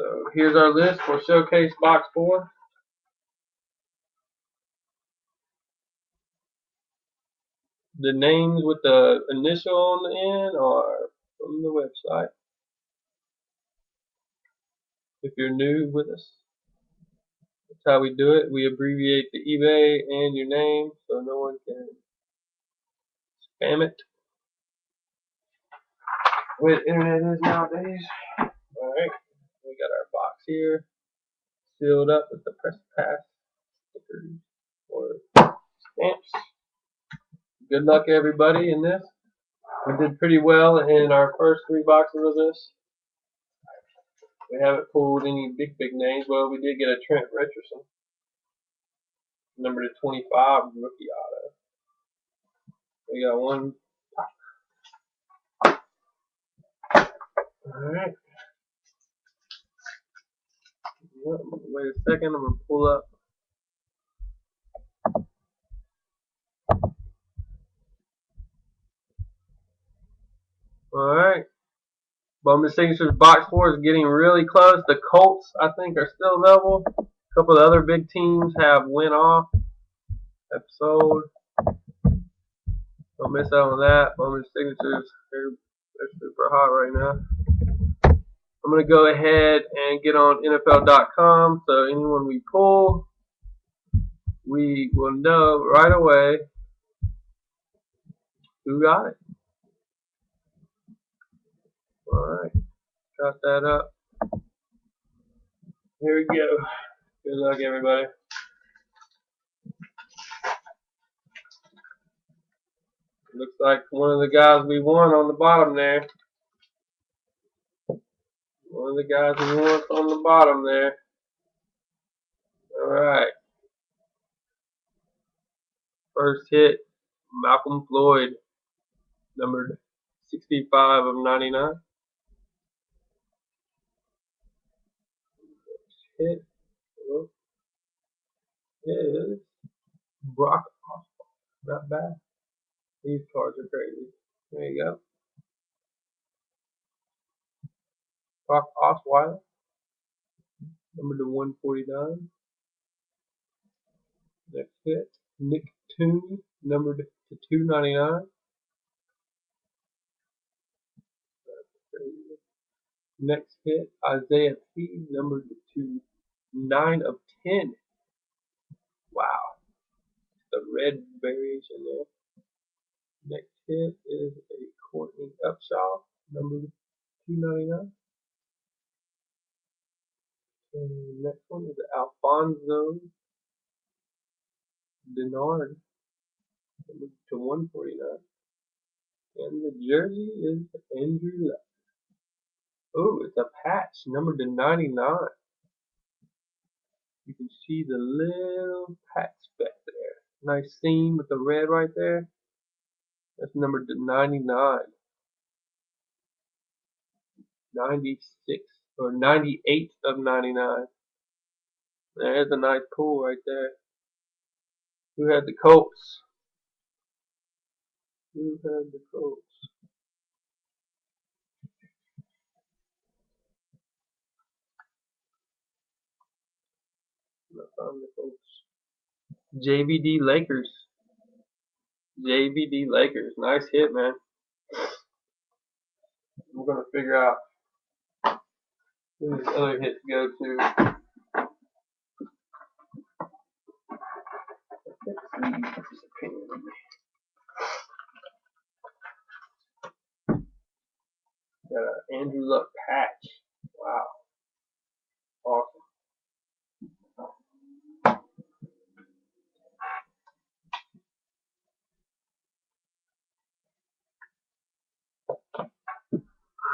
So here's our list for Showcase Box 4. The names with the initial on the end are from the website. If you're new with us, that's how we do it. We abbreviate the eBay and your name so no one can spam it. The way the internet is nowadays. Alright, we got our box here, sealed up with the press pass stickers or stamps. Good luck everybody in this. We did pretty well in our first 3 boxes of this. We haven't pulled any big names. Well, we did get a Trent Richardson, number to 25 rookie auto. We got one. Alright. Wait a second, I'm going to pull up. Alright. Bowman Signatures Box 4 is getting really close. The Colts, I think, are still available. A couple of other big teams have went off, have sold. Don't miss out on that. Bowman Signatures, they're super hot right now. I'm going to go ahead and get on NFL.com so anyone we pull, we will know right away who got it. Alright, got that up. Here we go. Good luck, everybody. Looks like one of the guys we won on the bottom there. One of the guys we won on the bottom there. Alright. First hit, Malcolm Floyd, numbered 65 of 99. Hit is Brock Osweiler. Not bad. These cards are crazy. There you go. Brock Osweiler, number to 149. Next hit, Nick Tooney, numbered to 299. Next hit, Isaiah P, numbered to 9 of 10. Wow. The red variation there. Next hit is a Courtney Upshaw, numbered 299. And the next one is Alfonso Denard, numbered to 149. And the jersey is Andrew Luck. Oh, it's a patch, numbered to 99. You can see the little patch back there. Nice seam with the red right there. That's numbered to 99. 96 or 98 of 99. There's a nice pull right there. Who had the Colts? Who had the Colts? I found the Colts. JVD Lakers. JVD Lakers. Nice hit, man. We're going to figure out who this other hits go to. Got an Andrew Luck patch. Wow. Awesome.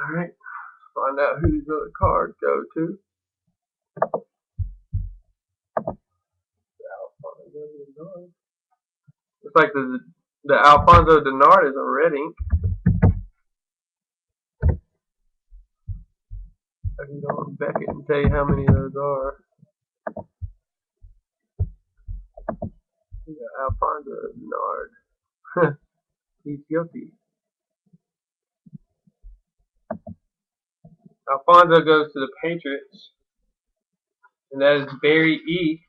Alright. Find out who these other cards go to. Looks like the Alfonso Denard is a red ink. I can go on Beckett and tell you how many of those are. Yeah, Alfonso Denard. He's guilty. Alfonso goes to the Patriots, and that is Barry E.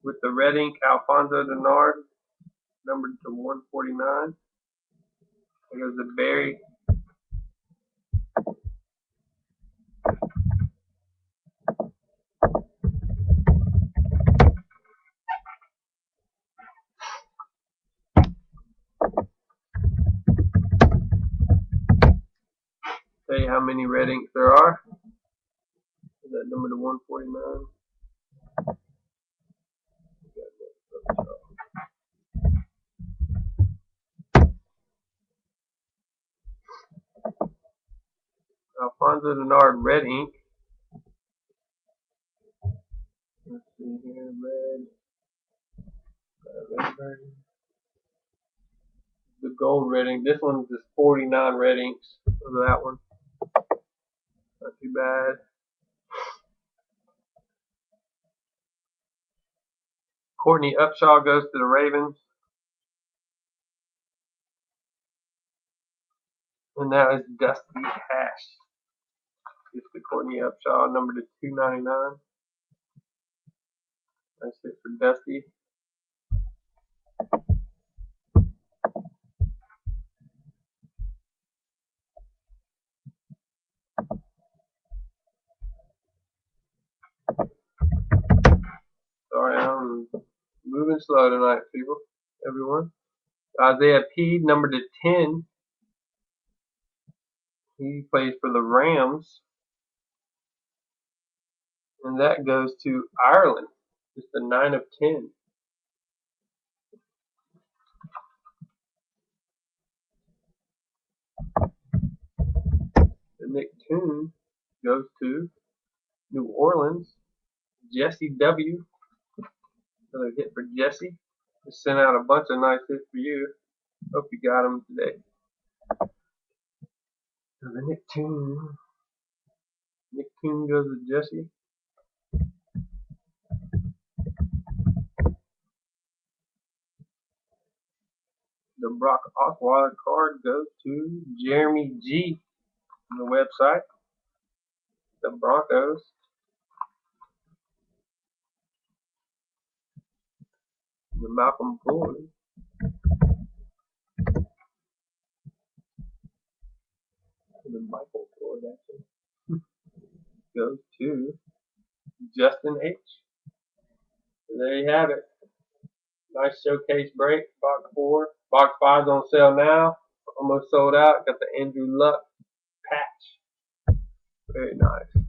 with the red ink Alfonso Denard, numbered to 149. There goes the Barry. Tell you how many red inks there are. Is that number to 149? Alfonso Denard red ink. Let's see here, red version. The gold red ink. This one's just 49 red inks of that one. Not too bad. Courtney Upshaw goes to the Ravens. And that is Dusty Hash. It's the Courtney Upshaw, number to 299. That's it for Dusty. Sorry, I'm moving slow tonight, people. Everyone. Isaiah P, number to 10. He plays for the Rams. And that goes to Ireland. Just a 9 of 10. The Nick Toon goes to New Orleans. Jesse W. Another hit for Jesse. Just sent out a bunch of nice hits for you. Hope you got them today. So the Nick Toon goes to Jesse. The Brock Osweiler card goes to Jeremy G. on the website. The Broncos. The Malcolm Ford. The Michael Ford actually goes to Justin H. So there you have it. Nice showcase break. Box 4. Box 5's on sale now. Almost sold out. Got the Andrew Luck patch. Very nice.